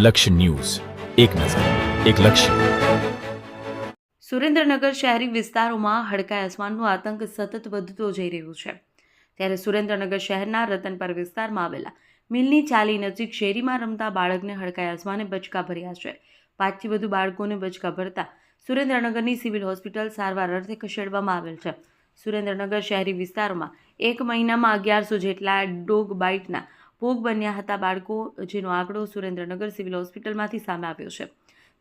લક્ષ્ય ન્યૂઝ, એક નજર, એક લક્ષ્ય. સુરેન્દ્રનગર શહેરી વિસ્તારોમાં હડકાયા શ્વાનનો આતંક સતત વધતો જઈ રહ્યો છે. ત્યારે સુરેન્દ્રનગર શહેરના રતનપર વિસ્તારમાં આવેલા મિલની ચાલી નજીક શેરીમાં રમતા બાળકને હડકાયા શ્વાને બચકા ભર્યા છે. 5થી વધુ બાળકોને બચકા ભરતા સુરેન્દ્રનગરની સિવિલ હોસ્પિટલ સારવાર અર્થે ખસેડવામાં આવેલ છે. સુરેન્દ્રનગર શહેરી વિસ્તારોમાં એક મહિનામાં 1100 જેટલા ડોગ બાઇટના ભોગ બન્યા હતા બાળકો, જેનો આંકડો સુરેન્દ્રનગર સિવિલ હોસ્પિટલમાંથી સામે આવ્યો છે.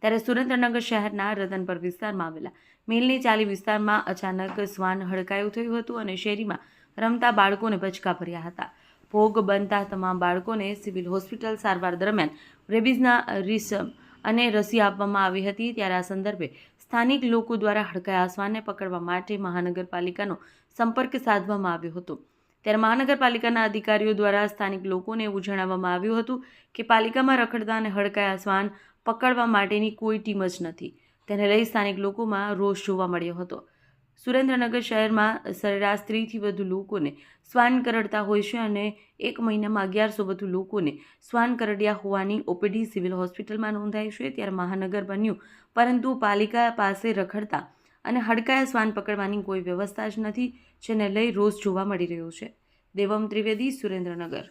ત્યારે સુરેન્દ્રનગર શહેરના રતનપર વિસ્તારમાં આવેલા મિલની ચાલી વિસ્તારમાં અચાનક શ્વાન હડકાયું થયું હતું અને શેરીમાં રમતા બાળકોને બચકા ભર્યા હતા. ભોગ બનતા તમામ બાળકોને સિવિલ હોસ્પિટલ સારવાર દરમિયાન રેબિઝના રીસમ અને રસી આપવામાં આવી હતી. ત્યારે આ સંદર્ભે સ્થાનિક લોકો દ્વારા હડકાયા શ્વાનને પકડવા માટે મહાનગરપાલિકાનો સંપર્ક સાધવામાં આવ્યો હતો. ત્યારે મહાનગરપાલિકાના અધિકારીઓ દ્વારા સ્થાનિક લોકોને એવું જણાવવામાં આવ્યું હતું કે પાલિકામાં રખડતા અને હડકાયા શ્વાન પકડવા માટેની કોઈ ટીમ જ નથી. તેને લઈ સ્થાનિક લોકોમાં રોષ જોવા મળ્યો હતો. સુરેન્દ્રનગર શહેરમાં સરેરાશ 30થી વધુ લોકોને શ્વાન કરડતા હોય છે અને એક મહિનામાં 1100 વધુ લોકોને શ્વાન કરડ્યા હોવાની ઓપીડી સિવિલ હોસ્પિટલમાં નોંધાઈ છે. ત્યારે મહાનગર બન્યું, પરંતુ પાલિકા પાસે રખડતા અને હડકાયા શ્વાન પકડવાની કોઈ વ્યવસ્થા જ નથી, જેને લઈ રોષ જોવા મળી રહ્યો છે. દેવમ ત્રિવેદી, સુરેન્દ્રનગર.